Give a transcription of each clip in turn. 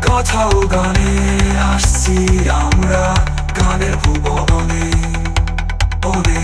কথাও গানে আসছি আমরা, গানের ভুবনে বনে।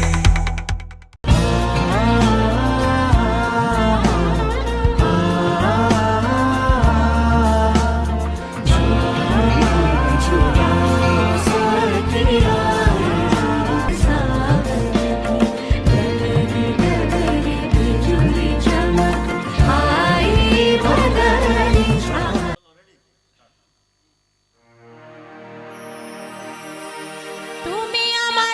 তুমি আমার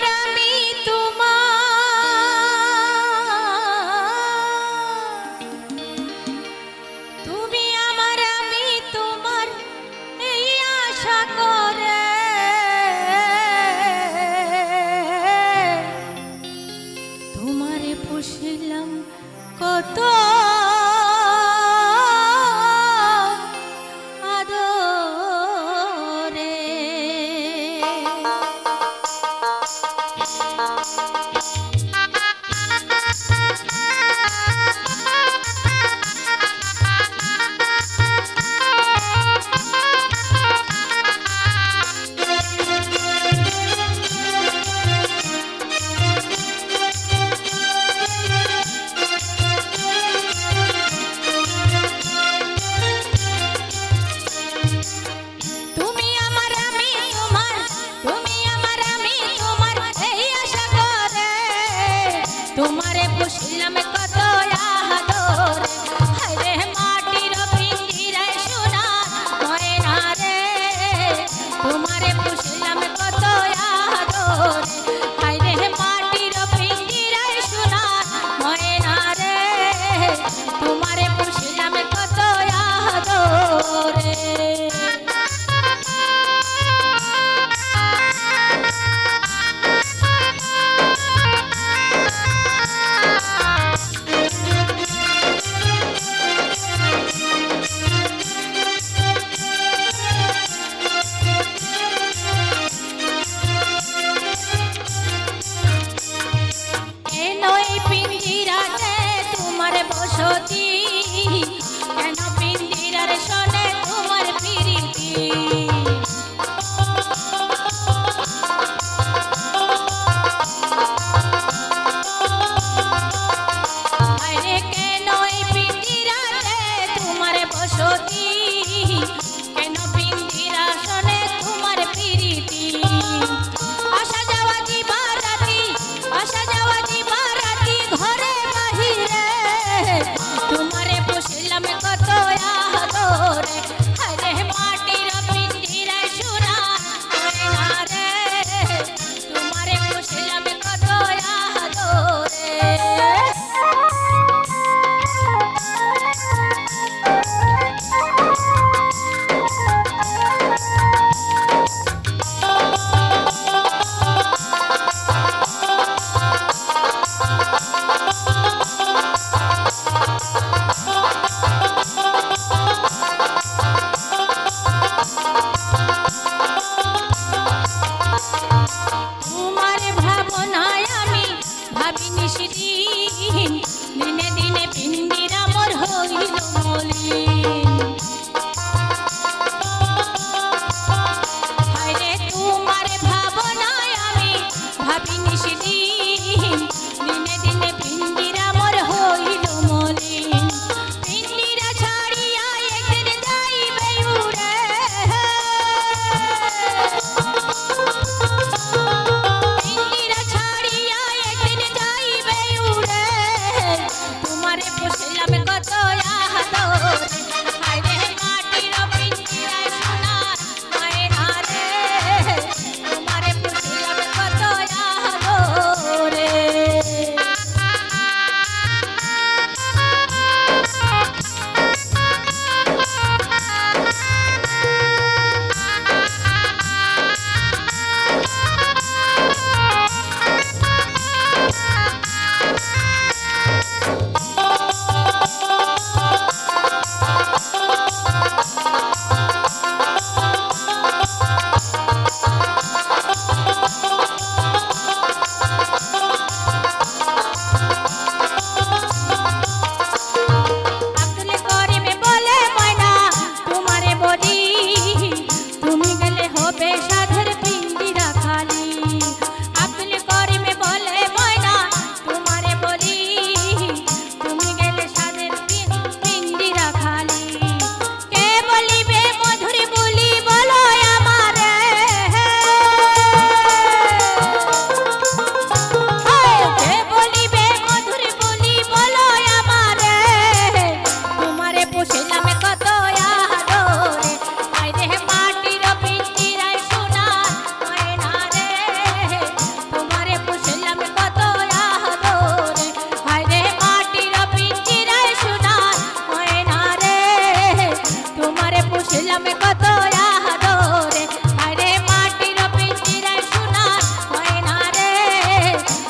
পুষিলাম কত আদরে আরে মাটির পিঞ্জিরায় সোনার ময়না রে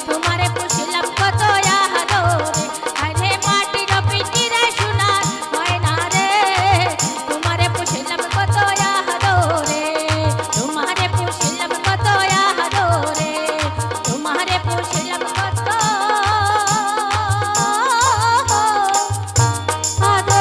তোমারে পুষিলাম কত আদরে আরে মাটির পিঞ্জিরায় সোনার ময়না রে তোমারে পুষিলাম কত আদরে তোমারে পুষিলাম কত আদরে তোমারে পুষিলাম কত আদরে।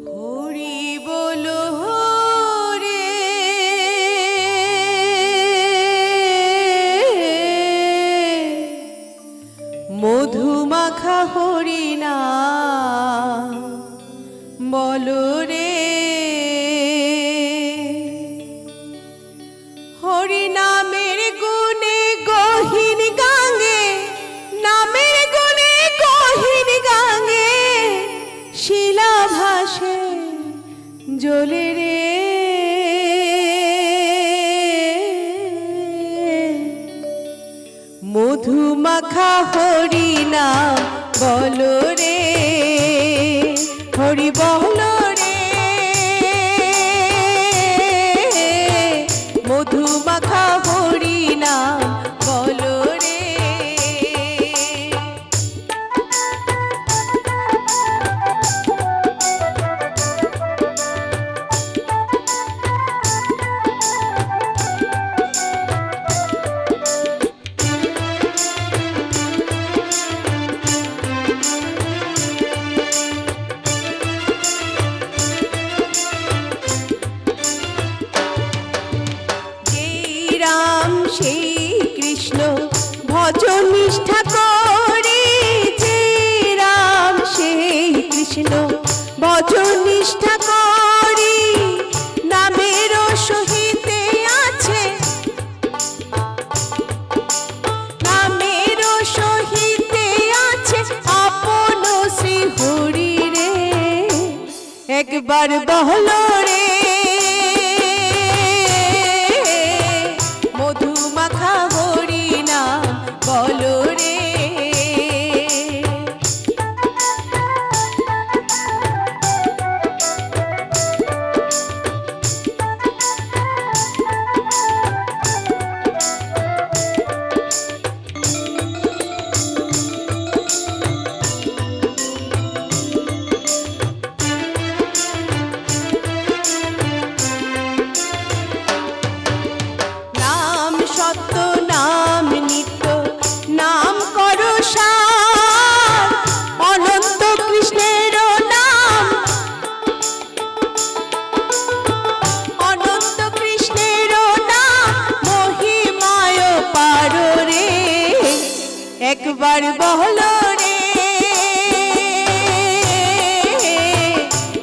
হরি বলো রে মধুমাখা হরি না বলো রে হরি নামের গুণে গহীন গাঙ্গে নামের গুণে গহীন গাঙ্গে শিলা ভাসে জলে রে মধুমাখা হরি নাম বলো রে হরি বলো রে মধুমাখা হরি নাম বলো রে রাম সেই কৃষ্ণ ভজন নিষ্ঠা করে যে রাম সেই কৃষ্ণ ভজন নিষ্ঠা করি নামের সহিতে আছে নামের সহিতে আছে আপন শ্রী হরি রে একবার বহলো রে মধুমাখা হরি নাম বলো রে নাম সত্য নাম নিত্য নাম করো সার অনন্ত কৃষ্ণের নাম অনন্ত কৃষ্ণের নাম মহিমায় পারো রে একবার বলো রে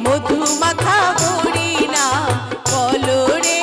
মধুমাখা হরি নাম বলো রে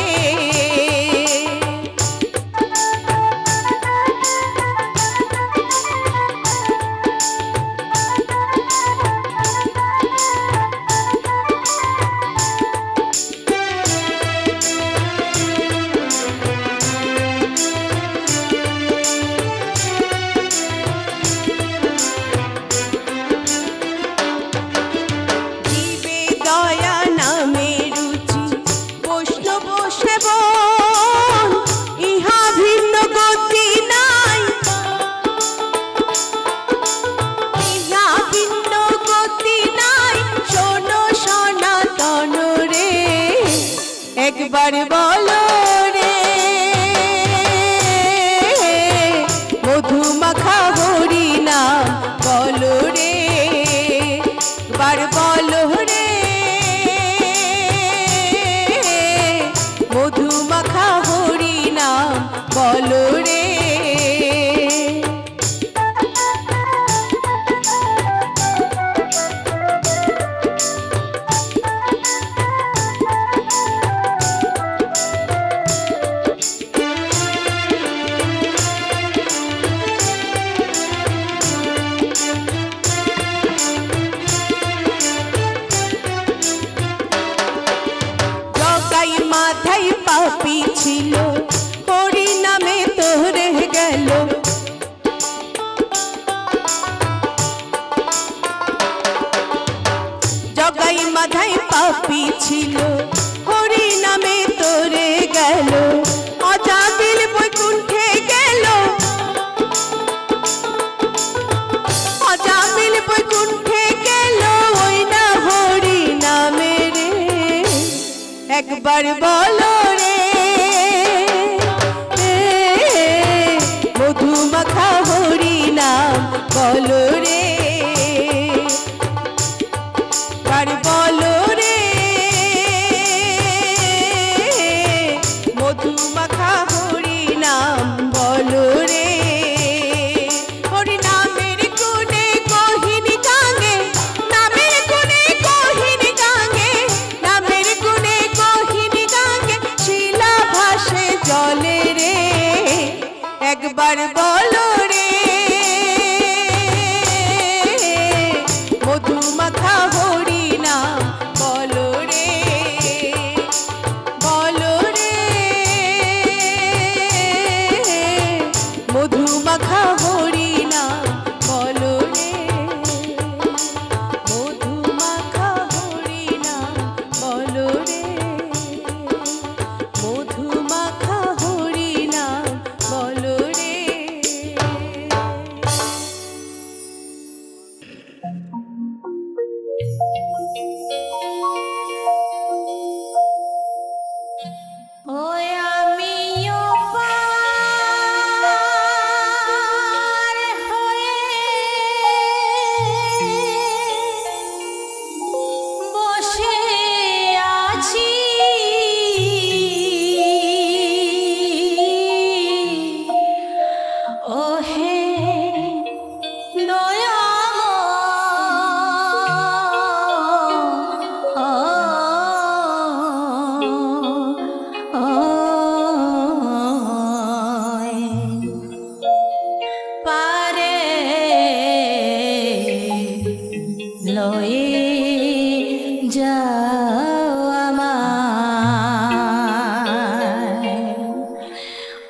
পাপী ছিল হরি নামে তোরে গেল অজামিল বৈকুণ্ঠে গেল অজামিল বৈকুণ্ঠে গেল ওই না হরি নামে রে একবার বলো রে মধুমাখা হরি নাম বলো রে একবার বলো রে মধুমাখা হরি নাম বলো রে হরি নামের গুণে কহিনি গাঙ্গে নামের গুণে কহিনি গাঙ্গে নামের গুণে কহিনি গাঙ্গে শিলা ভাসে জলে রে একবার বলো রে মধুমাখা হরি নাম বলো রে বলো রে মধুমাখা হরি নাম বলো রে মধুমাখা হরি নাম বলো রে মধুমাখা হরি নাম বলো রে ওই আমিও পার হয়ে বসে আছি ওহে পারে লয়ে যাও আমায়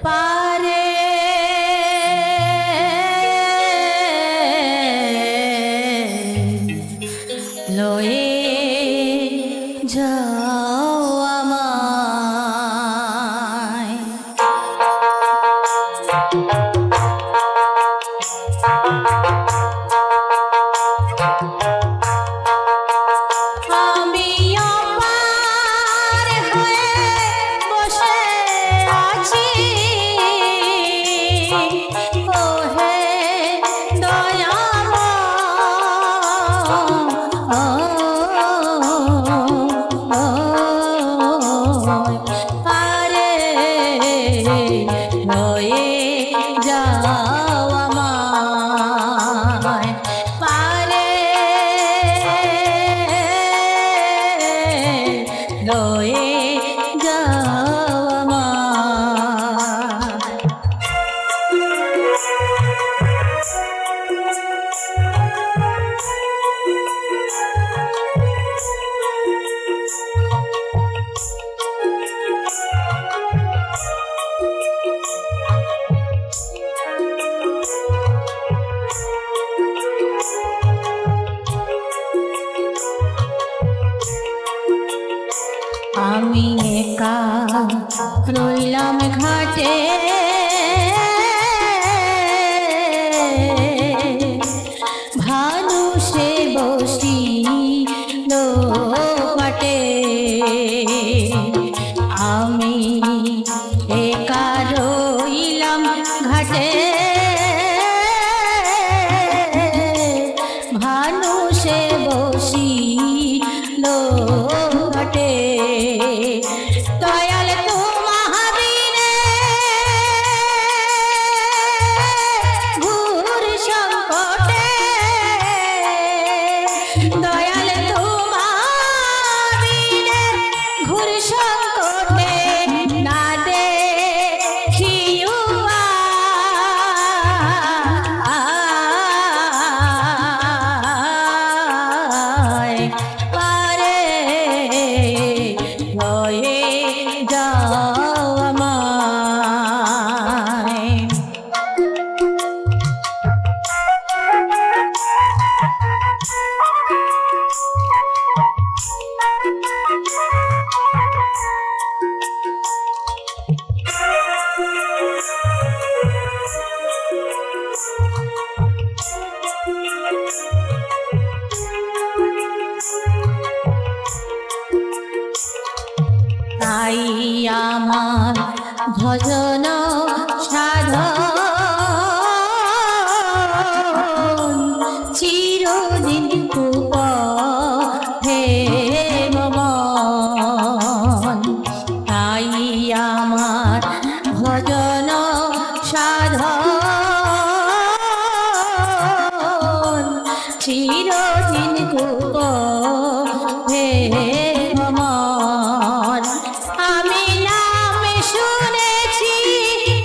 পারে লয়ে যাও আমায় আমিও পার হয়ে বসে আছি ওহে দয়াময় পারে লয়ে যাও আমায় পারে লয়ে যাও আমায় আমি একা রইলাম ঘাটে ভানু সে বসি লোপাটে আমি একা রইলাম ঘাটে ভানু সে বসি লোপাটে দয়াল তোমাহাবিনে ঘুর সংকটে দয়াল তোমাহাবিনে ঘুর সংকটে না দেখিও ভজন সাধন চিরদিন কুপ হে মন তাই আমার ভজন সাধন চিরদিন কুপ হে মন আমি নাম শুনেছি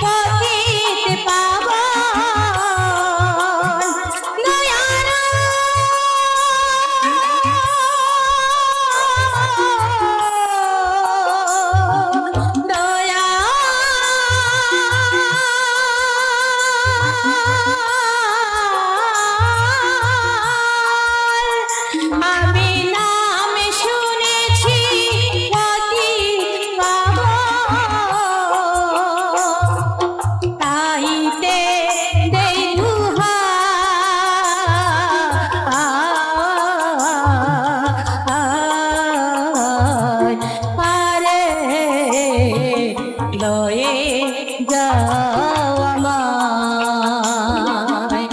পতিত পাবন দয়ার দয়া আমি নাম শুনেছি পতিত পাবন তাইতে দেই দুহাই পারে লয়ে যাও আমায়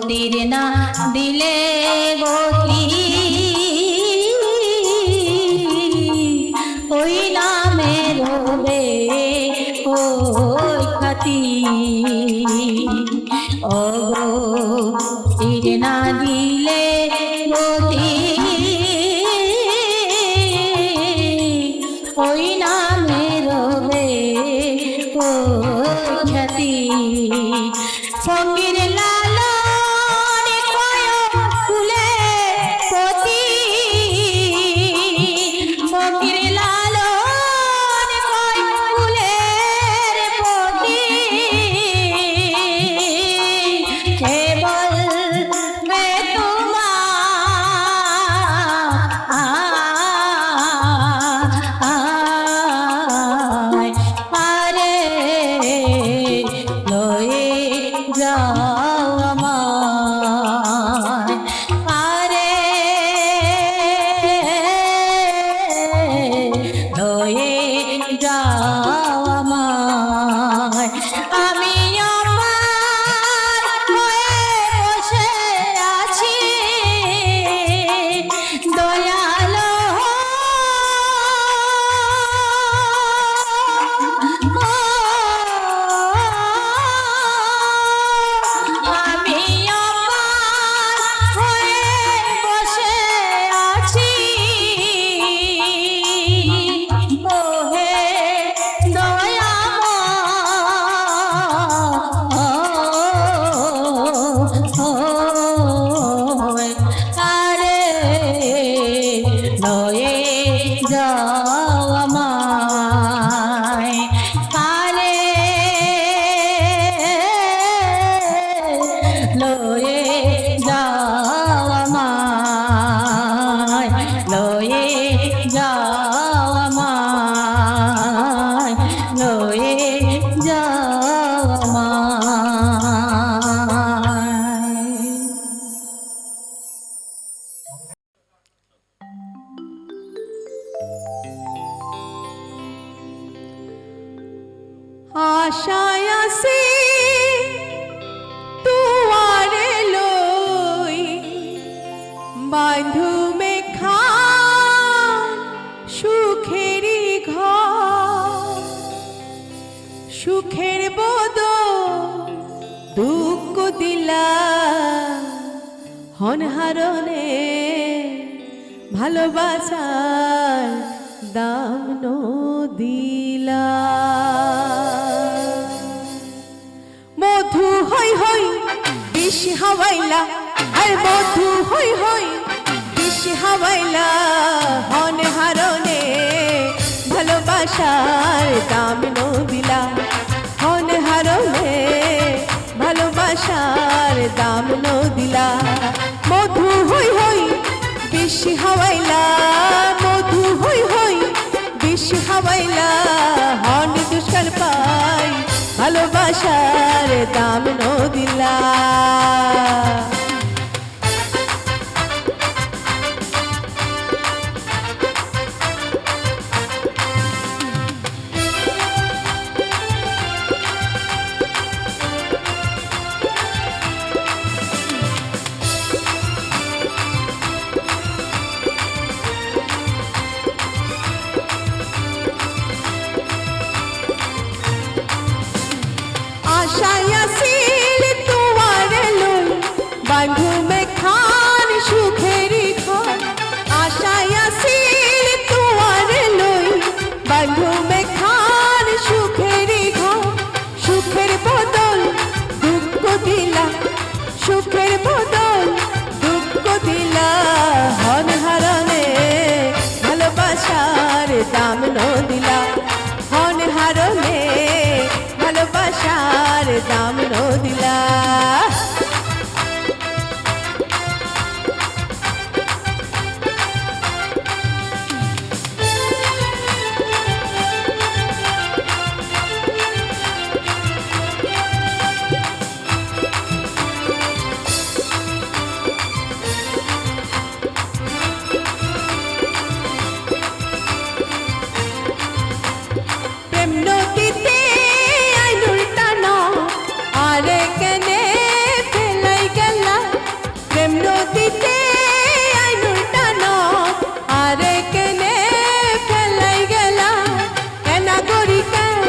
তীর না দিলে গতি ওই নামে রবে ওই খাতি ও তীর না দিলে গতি ওই নামে রবে ওই খ্যাতি ফকির লালন কয় ফুলে পতি ফকির লালন কয় ফুলের পতি কেবল বে তোমায় পারে লয়ে যাও আমায় পারে লয়ে যাও আমায় আমি আমার হয়ে বসে আছি দয়ালো আমি আমার হয়ে বসে আছি ও হে দয়াময় আরে লয়ে যাও আমায় পারে লয়ে যাও আমায় লয়ে যাও আমায় লয়ে যাও আমায় আশায় আসি তুয়ারে লই বাঁধু মেখা সুখেরি ঘর সুখের বদল দুঃখ দিলা হনহারণে ভালোবাসার দাম দিলা মধু হই হই বিষ হাওয়াইলা আর মধু হই হই বিষ হাওয়াইলা হনহারণে ভালোবাসার দাম দিলা হনহারণে ভালোবাসার ভালোবাসার দাম নদিলা মধু হই হই বেশি হাওয়াইলা মধু হই হই বেশি হাওয়াইলা হন দুষ্কার পাই ভালোবাসার দাম নদিলা আশায়া সিল তোমার লই বান্ধু মে খান সুখেরি ঘর আশায়া সিল তোমার লই বান্ধু মে খান সুখেরি ঘর সুখের বদল দুঃখ দিলা সুখের বদল দুঃখ দিলা হন হারনে ভালোবাসার দাম নদিলা হন হারনে ভালোবাসার দাম নদিলা প্রেম নদীতে আইনুর টানা আরে কেনে ফেলাই গেলা প্রেম নদীতে আইনুর টানা আরে কেনে ফেলাই গেলা এনা করি কেন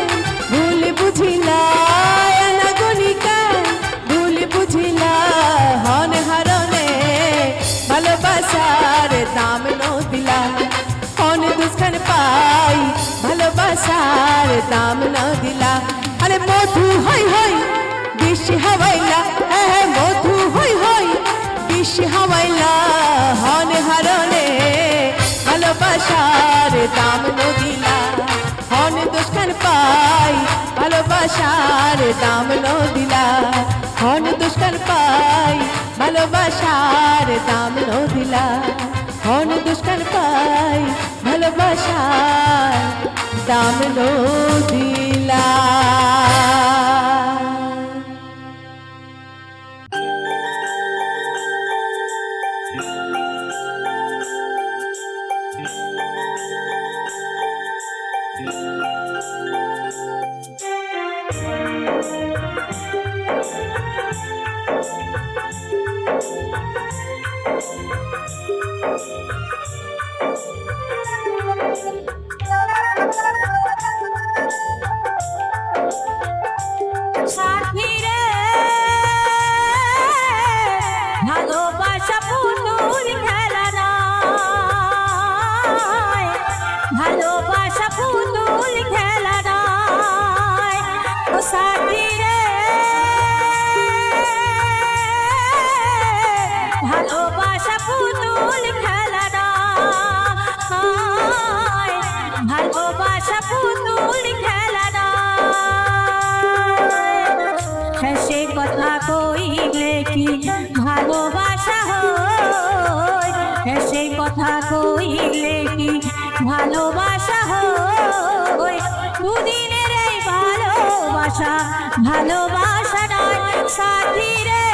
ভুল বুঝিলা এনা করি কেন ভুল বুঝিলা হন হারনে ভালোবাসার দাম নদিলা হন দুষ্কার পাই ভালোবাসার দাম নদিলা আরে মধু হই হই বেশি হাওয়াইলা মধু হই হই বেশি হাওয়াইলা হন হারনে ভালোবাসার দাম নদিলা হন দুষ্কার পাই ভালোবাসার দাম নদিলা হন দুষ্কার পাই ভালোবাসার দাম নদিলা হন দুষ্কার পাই ভালোবাসার দাম নদিলা সাথী রে ভালোবাসা পুতুল খেলা নয় ভালোবাসা পুতুল খেলা নয় ও সাথী রে ভালোবাসা পুতুল খেলা নয় ভালোবাসা পুতুল খেলা নয় সে কথা কইলে কি ভালোবাসা হয় সেই কথা কইলে কি ভালোবাসা হয় দুদিনের এই ভালোবাসা ভালোবাসা নয় সাথী রে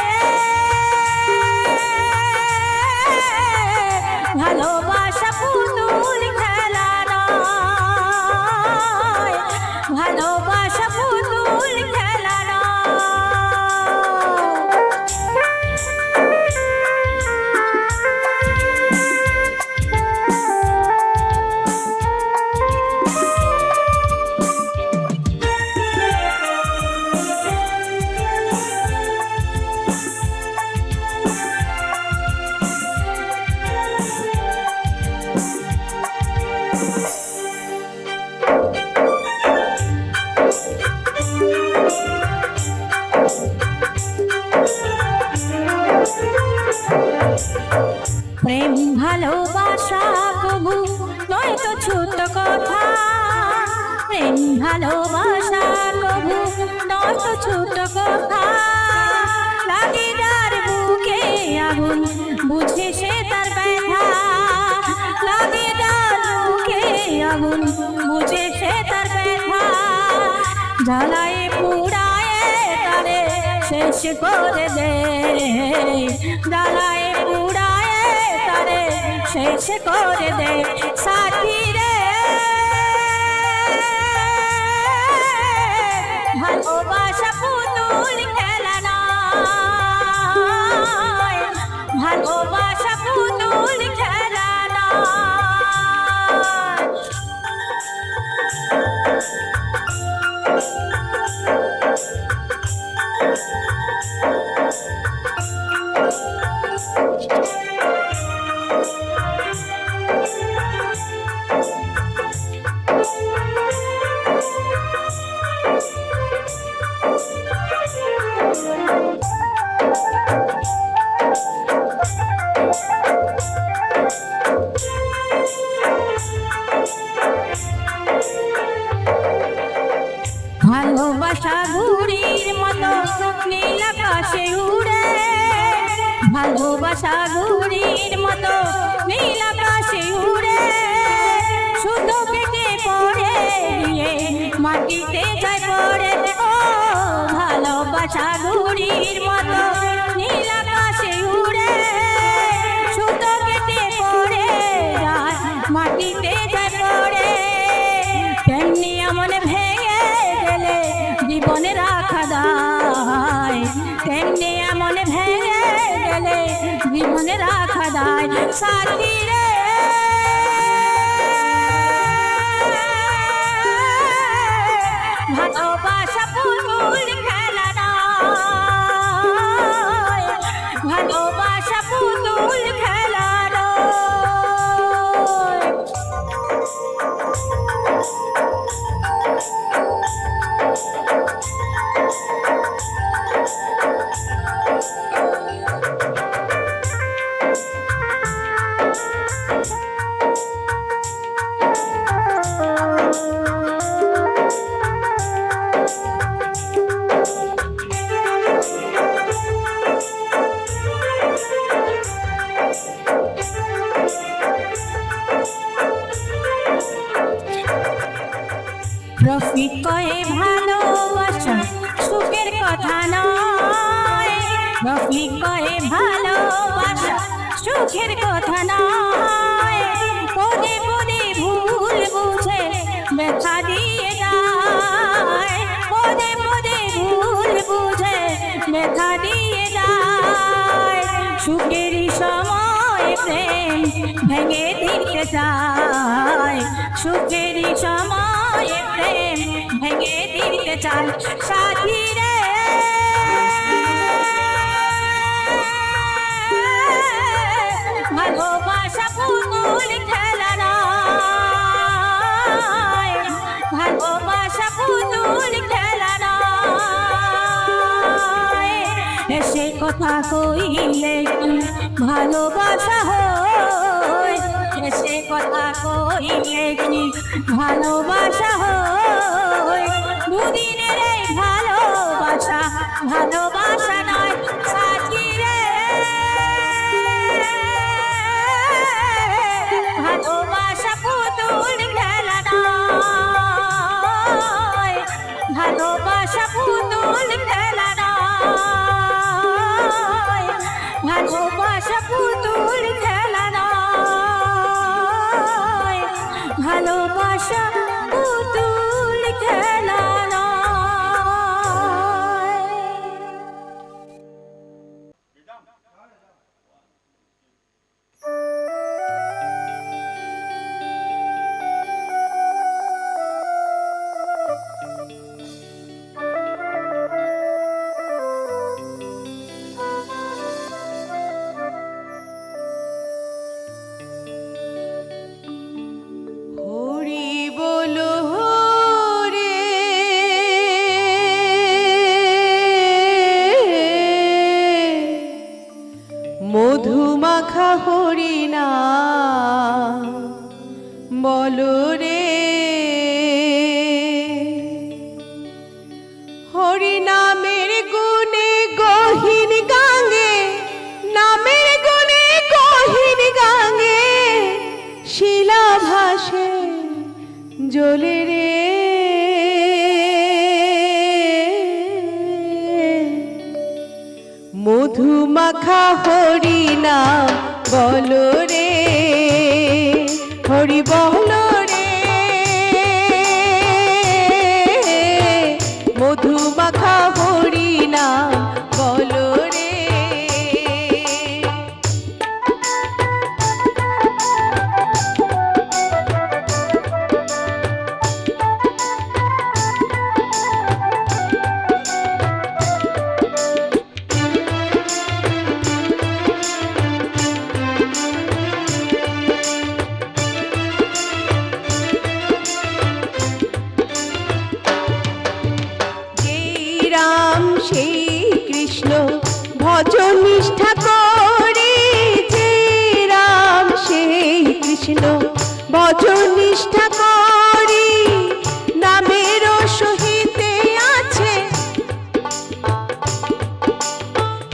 ভালোবাসা পুতুল খেলা নয় ভালোবাসা পুতুল খেলা প্রেম ভালোবাসা কবু নয় তো ছোট কথা প্রেম ভালোবাসা কবু নয় তো ছোট কথা লাগে আগুন বুঝে সে তার ব্যথা লাগে যার মুখে আগুন বুঝে সে তার ব্যথা জ্বালায় পুড়ায় তারে শেষ করে দে জ্বালায় পুড়ায় তারে শেষ করে দে সাথী রে ভালোবাসা পুতুল খেলা নয় ভালোবাসা পুতুল খেলা নয় ভালোবাসা ঘুড়ির মতো নীল আকাশে উড়ে ভালোবাসা ঘুড়ির মতো নীল আকাশে উড়ে শুধু কেটে পড়ে গিয়ে মাটিতে যায় পড়ে ও ভালোবাসা ঘুড়ির মতো নীল আকাশে উড়ে শুধু কেটে পড়ে যায় মাটিতে যায় পড়ে তেমনি এমন ভেঙে গেলে জীবনে রাখা দায় তেমনি এমন ভেঙে গেলে জীবনে রাখা দায় সাথী রে ভালোবাসা পুতুল খেলা নয় ভালোবাসা পুতুল খেলা নয় রফিক কয়ে ভালোবাসা সুখের কথা নয় রফিক কয়ে ভালোবাসা সুখের কথা নয় পদে পদে ভুল বুঝে ব্যথা দিয়ে যায় পদে পদে ভুল বুঝে ব্যথা দিয়ে যায় সুখেরই সময় প্রেম ভেঙে দিতে চায় সুখেরই সময় প্রেম ভেঙে দিতে চায় সাথী রে ভালোবাসা পুতুল খেলা নয় ভালোবাসা পুতুল খেলা নয় এসে কথা কইলে কি ভালোবাসা হয় এসে কথা কইলে কি ভালোবাসা হয় দুদিনের এই ভালোবাসা ভালোবাসা নয় সাথী রে ভালোবাসা পুতুল খেলা নয় ভালোবাসা পুতুল খেলা নয় ভালোবাসা পুতুল খেলা নয় ভালোবাসা পুতুল খেলা নয় হরি বলো রে মধুমাখা হরি না বলো রে হরি নামের গুণে গহীন গাঙ্গে নামে জলে রে মধু মাখা হরি নাম বলো রে, হরি বলো রে, মধু মাখা হরি নাম বলো রে। রাম সেই কৃষ্ণ ভজন নিষ্ঠা করে, যে রাম সেই কৃষ্ণ ভজন নিষ্ঠা করে, নামের সহিতে আছে,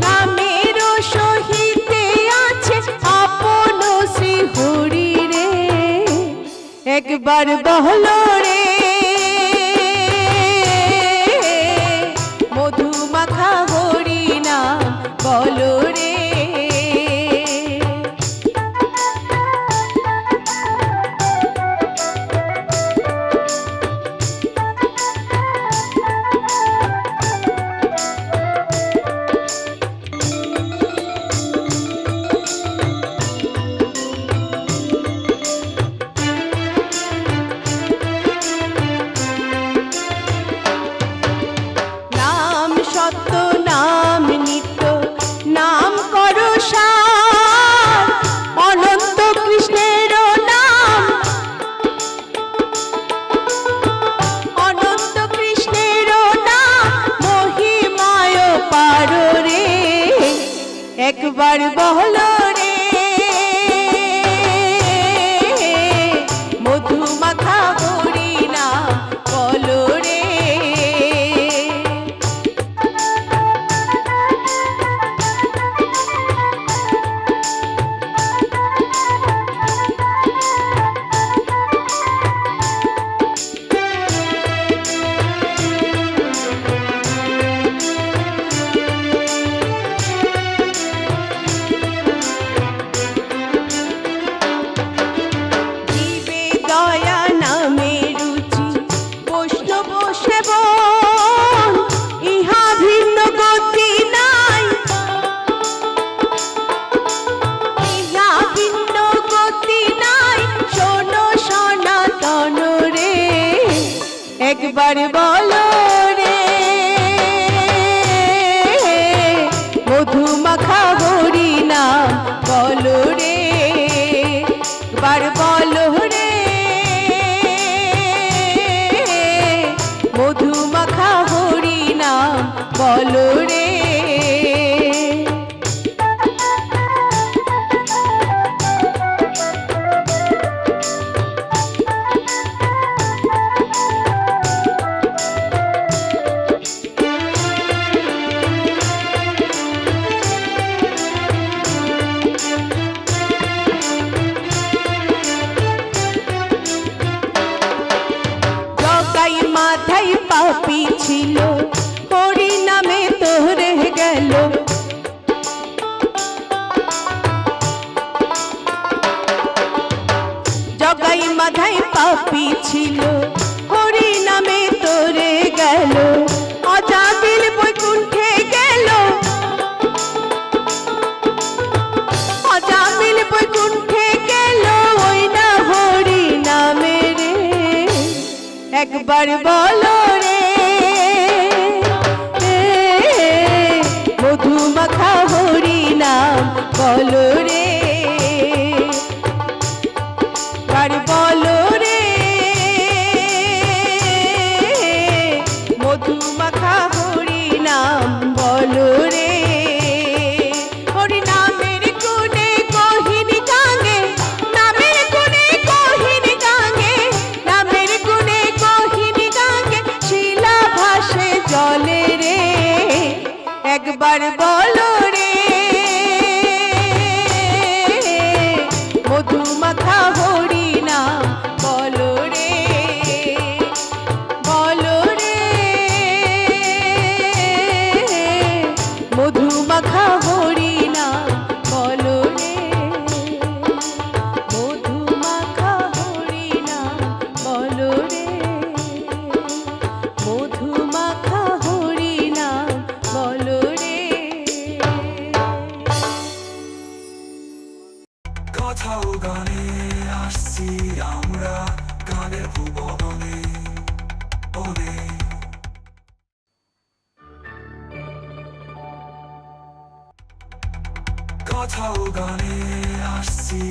নামের সহিতে আছে আপন শ্রী হরি রে, একবার বলো রে মধু মাখা হরি নাম বলো রে। নাম সত্য নাম নিত্য নাম করো সার, অনন্ত কৃষ্ণের নাম, অনন্ত কৃষ্ণের নাম মহিমায় পারো রে, একবার বলো রে মধু মাখা হরি নাম বলো রে। জীবে দয়া নামে রুচি বৈষ্ণব সেবন, ইহা ভিন্ন গতি নাই, ইহা ভিন্ন গতি নাই, শোনো সনাতন রে, একবার বলো রে মধু মাখা হরি নাম বলো রে, একবার বলো রে মধু মাখা হরি নাম বলো রে। জগাই মাথায় পাপি ছিল, হরি নামে তোরে গেল, জগাই মাথায় পাপি ছিল, হরি নামে তোরে গেল, অজামিল বৈকুণ্ঠে গেল, অজামিল বৈকুণ্ঠে গেল, ওই না হরি নামে রে, একবার বলো রে মধু মাখা হরি নাম বলো রে, একবার বলো রে মধু মাখা হরি নাম বলো রে। হরি নামের গুণে কহিনি গাঙ্গে, নামের গুণে কহিনি গাঙ্গে, নামের গুণে কহিনি গাঙ্গে, শিলা ভাসে জলে রে, একবার বলো রে মধু মাখা হরি নাম আমরা গানের ভুবনে ওনে কথা ও গানে আসছি